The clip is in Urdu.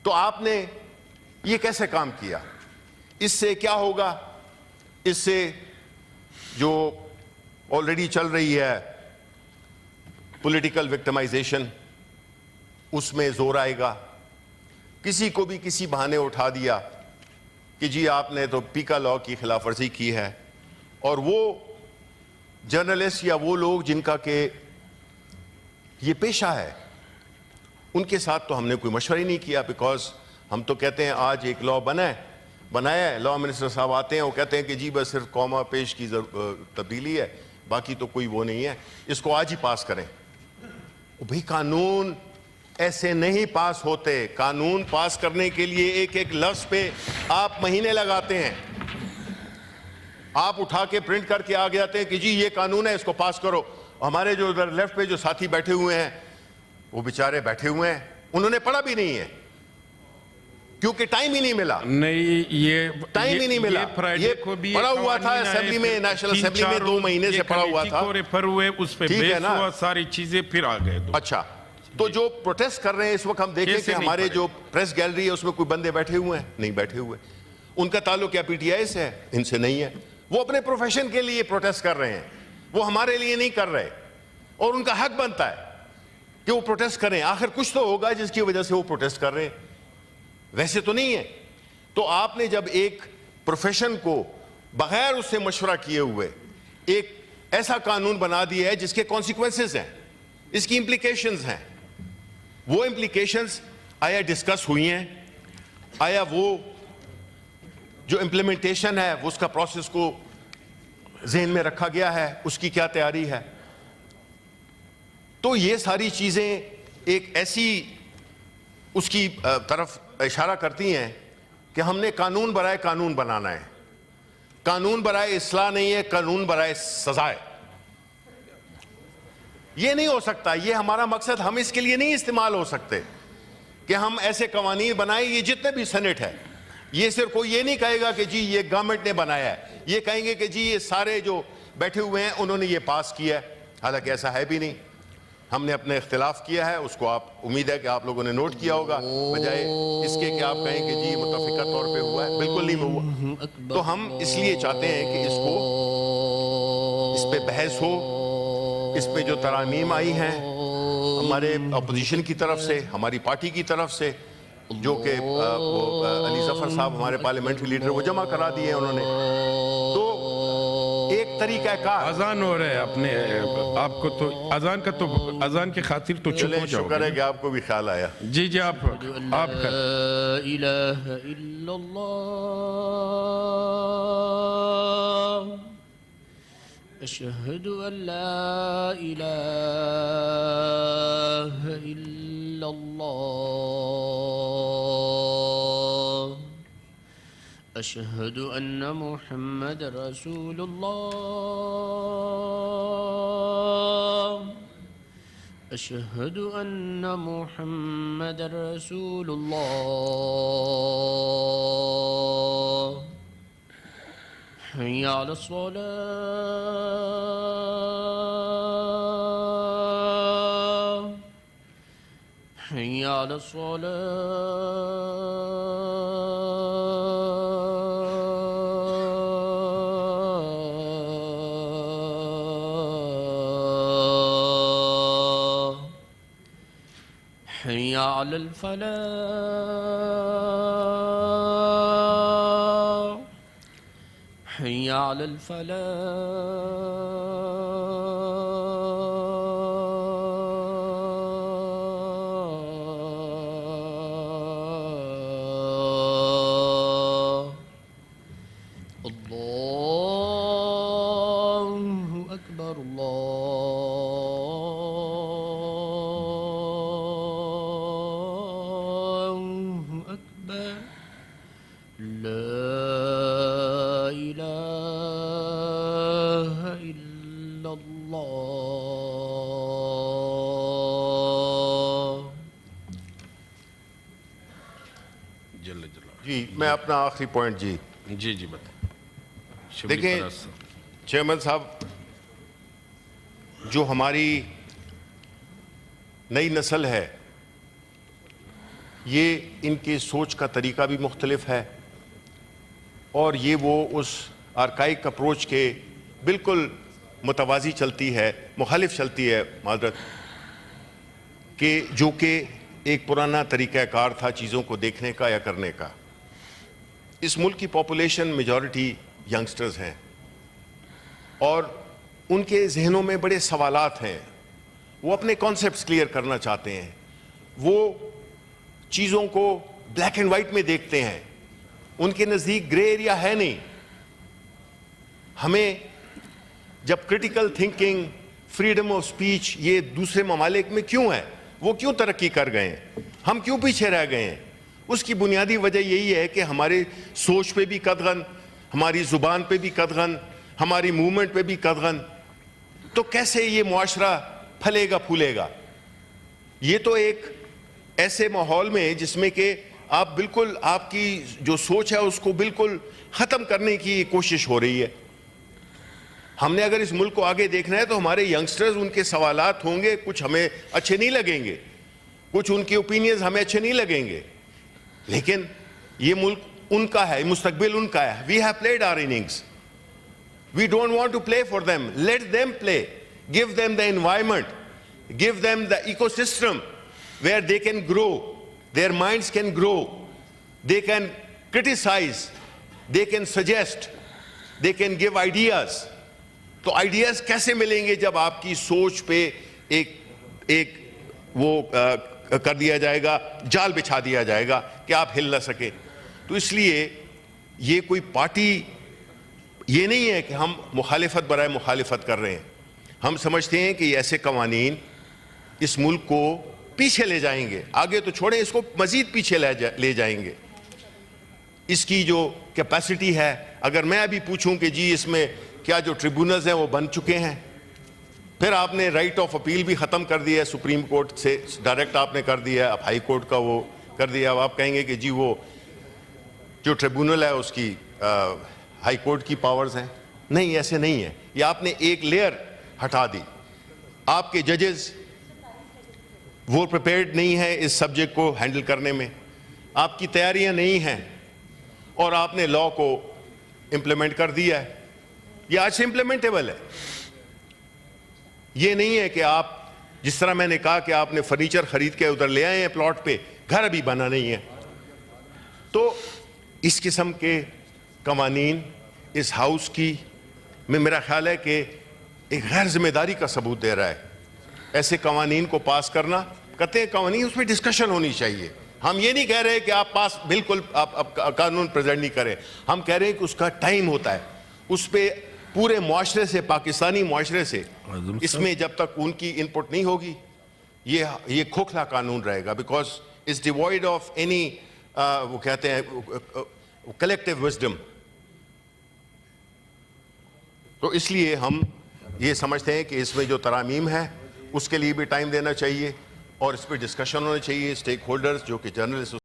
تو آپ نے یہ کیسے کام کیا؟ اس سے کیا ہوگا؟ اس سے جو آلریڈی چل رہی ہے پولیٹیکل وکٹمائزیشن، اس میں زور آئے گا. کسی کو بھی کسی بہانے اٹھا دیا کہ جی آپ نے تو پیکا لاء کی خلاف ورزی کی ہے، اور وہ جرنلسٹ یا وہ لوگ جن کا کہ یہ پیشہ ہے، ان کے ساتھ تو ہم نے کوئی مشورہ ہی نہیں کیا. بیکاز ہم تو کہتے ہیں آج ایک لاء بنایا ہے، لاء منسٹر صاحب آتے ہیں، وہ کہتے ہیں کہ جی بس صرف کوما پیش کی تبدیلی ہے، باقی تو کوئی وہ نہیں ہے، اس کو آج ہی پاس کریں. بھئی قانون ایسے نہیں پاس ہوتے. قانون پاس کرنے کے لیے ایک ایک لفظ پہ آپ مہینے لگاتے ہیں. آپ اٹھا کے پرنٹ کر کے آ جاتے ہیں کہ جی یہ قانون ہے، اس کو پاس کرو. ہمارے جو ادھر لیفٹ پہ جو ساتھی بیٹھے ہوئے ہیں، وہ بیچارے بیٹھے ہوئے ہیں، انہوں نے پڑھا بھی نہیں ہے کیونکہ ٹائم ہی نہیں ملا. نہیں، یہ ٹائم ہی نہیں ملا. یہ پڑھا ہوا تھا اسمبلی میں، نیشنل اسمبلی میں 2 مہینے سے پڑھا ہوا تھا. اس پہ ٹھیک ہے بیس نا؟ ہوا، ساری چیزیں پھر آ گئے. اچھا، تو جو پروٹیسٹ کر رہے ہیں اس وقت ہم دیکھیں کہ ہمارے جو پریس گیلری ہے اس میں کوئی بندے بیٹھے ہوئے ہیں؟ نہیں بیٹھے ہوئے. ان کا تعلق کیا پی ٹی آئی سے ہے؟ ان سے نہیں ہے. وہ اپنے پروفیشن کے لیے پروٹیسٹ کر رہے ہیں، وہ ہمارے لیے نہیں کر رہے، اور ان کا حق بنتا ہے کہ وہ پروٹیسٹ کریں. آخر کچھ تو ہوگا جس کی وجہ سے وہ پروٹیسٹ کر رہے ہیں، ویسے تو نہیں ہے. تو آپ نے جب ایک پروفیشن کو بغیر اس سے مشورہ کیے ہوئے ایک ایسا قانون بنا دیا ہے جس کے کانسیکوینسز ہیں، اس کی امپلیکیشنز ہیں، وہ امپلیکیشنز آیا ڈسکس ہوئی ہیں؟ آیا وہ جو امپلیمنٹیشن ہے وہ اس کا پروسیس کو ذہن میں رکھا گیا ہے؟ اس کی کیا تیاری ہے؟ تو یہ ساری چیزیں ایک ایسی اس کی طرف اشارہ کرتی ہیں کہ ہم نے قانون برائے قانون بنانا ہے. قانون برائے اصلاح نہیں ہے، قانون برائے سزا ہے. یہ نہیں ہو سکتا. یہ ہمارا مقصد، ہم اس کے لیے نہیں استعمال ہو سکتے کہ ہم ایسے قوانین بنائیں. یہ جتنے بھی سینٹ ہے، یہ صرف کوئی یہ نہیں کہے گا کہ جی یہ گورنمنٹ نے بنایا ہے. یہ کہیں گے کہ جی یہ سارے جو بیٹھے ہوئے ہیں انہوں نے یہ پاس کیا ہے. حالانکہ ایسا ہے بھی نہیں. ہم نے اپنے اختلاف کیا ہے، اس کو آپ امید ہے کہ آپ لوگوں نے نوٹ کیا ہوگا، بجائے اس کے کہ آپ کہیں کہ جی متفقہ طور پہ ہوا ہے. بالکل نہیں ہوا. تو ہم اس لیے چاہتے ہیں کہ اس پہ بحث ہو. اس پہ جو ترامیم آئی ہیں ہمارے اپوزیشن کی طرف سے، ہماری پارٹی کی طرف سے، جو کہ علی ظفر صاحب ہمارے پارلیمنٹری لیڈر وہ جمع کرا دیے انہوں نے، تو ایک طریقہ کار. اذان ہو رہا ہے. اپنے آپ کو تو اذان کا تو اذان کی خاطر تو چپ ہو جاؤ. شکر ہے کہ آپ کو بھی خیال آیا. جی جی، آپ لا الہ الا اللہ، اشہد ان لا الہ الا اللہ، اشہد ان محمد رسول اللہ، اشہد ان محمد رسول اللہ. حی علی الصلاة، حی علی الصلاة، حی علی الفلاح، حی علی الفلاح. اللہ اکبر، اللہ اکبر. لا الہ الا اللہ. جل جلالہ. جی میں اپنا آخری پوائنٹ جی بتائیں. دیکھیں چیئرمین صاحب، جو ہماری نئی نسل ہے یہ ان کی سوچ کا طریقہ بھی مختلف ہے اور یہ وہ اس آرکائک اپروچ کے بالکل متوازی چلتی ہے، مخالف چلتی ہے معذرت، کہ جو کہ ایک پرانا طریقہ کار تھا چیزوں کو دیکھنے کا یا کرنے کا۔ اس ملک کی پاپولیشن میجورٹی ینگسٹرز ہیں اور ان کے ذہنوں میں بڑے سوالات ہیں، وہ اپنے کانسیپٹس کلیئر کرنا چاہتے ہیں، وہ چیزوں کو بلیک اینڈ وائٹ میں دیکھتے ہیں، ان کے نزدیک گرے ایریا ہے نہیں۔ ہمیں جب critical thinking, freedom of speech یہ دوسرے ممالک میں کیوں ہے، وہ کیوں ترقی کر گئے ہیں، ہم کیوں پیچھے رہ گئے ہیں، اس کی بنیادی وجہ یہی ہے کہ ہماری سوچ پہ بھی قدغن، ہماری زبان پہ بھی قدغن، ہماری موومنٹ پہ بھی قدغن۔ تو کیسے یہ معاشرہ پھلے گا پھولے گا؟ یہ تو ایک ایسے ماحول میں جس میں کہ آپ بالکل آپ کی جو سوچ ہے اس کو بالکل ختم کرنے کی کوشش ہو رہی ہے۔ ہم نے اگر اس ملک کو آگے دیکھنا ہے تو ہمارے ینگسٹرز، ان کے سوالات ہوں گے، کچھ ہمیں اچھے نہیں لگیں گے، کچھ ان کی اوپینینز ہمیں اچھے نہیں لگیں گے، لیکن یہ ملک ان کا ہے، مستقبل ان کا ہے۔ We have played our innings. We don't want to play for them. Let them play. Give them the environment. Give them the ecosystem where they can grow. Their minds can grow. They can criticize. They can suggest. They can give ideas. تو آئیڈیاز کیسے ملیں گے جب آپ کی سوچ پہ ایک وہ کر دیا جائے گا، جال بچھا دیا جائے گا کہ آپ ہل نہ سکیں۔ تو اس لیے یہ کوئی پارٹی یہ نہیں ہے کہ ہم مخالفت برائے مخالفت کر رہے ہیں۔ ہم سمجھتے ہیں کہ یہ ایسے قوانین اس ملک کو پیچھے لے جائیں گے، آگے تو چھوڑیں، اس کو مزید پیچھے لے جائیں گے۔ اس کی جو کیپیسٹی ہے، اگر میں ابھی پوچھوں کہ جی اس میں کیا جو ٹریبونلز ہیں وہ بن چکے ہیں، پھر آپ نے رائٹ آف اپیل بھی ختم کر دیا ہے، سپریم کورٹ سے ڈائریکٹ آپ نے کر دیا ہے، اب ہائی کورٹ کا وہ کر دیا، اب آپ کہیں گے کہ جی وہ جو ٹریبونل ہے اس کی ہائی کورٹ کی پاورز ہیں۔ نہیں، ایسے نہیں ہے، یہ آپ نے ایک لیئر ہٹا دی۔ آپ کے ججز وہ پریپیئرڈ نہیں ہیں اس سبجیکٹ کو ہینڈل کرنے میں، آپ کی تیاریاں نہیں ہیں، اور آپ نے لا کو امپلیمنٹ کر دیا ہے۔ یہ آج سے امپلیمنٹیبل ہے۔ یہ نہیں ہے کہ آپ جس طرح میں نے کہا کہ آپ نے فرنیچر خرید کے ادھر لے آئے ہیں پلاٹ پہ، گھر ابھی بنا نہیں ہے۔ تو اس قسم کے قوانین اس ہاؤس کی میں میرا خیال ہے کہ ایک غیر ذمہ داری کا ثبوت دے رہا ہے۔ ایسے قوانین کو پاس کرنا، کہتے ہیں قوانین اس پہ ڈسکشن ہونی چاہیے۔ ہم یہ نہیں کہہ رہے کہ آپ پاس بالکل آپ قانون پریزنٹ نہیں کریں، ہم کہہ رہے ہیں کہ اس کا ٹائم ہوتا ہے، اس پہ پورے معاشرے سے، پاکستانی معاشرے سے اس میں جب تک ان کی ان پٹ نہیں ہوگی یہ کھوکھلا قانون رہے گا، because it's devoid of any وہ کہتے ہیں کلیکٹیو وزڈم۔ تو اس لیے ہم یہ سمجھتے ہیں کہ اس میں جو ترامیم ہے اس کے لیے بھی ٹائم دینا چاہیے اور اس پہ ڈسکشن ہونا چاہیے، اسٹیک ہولڈرز جو کہ جرنلسٹ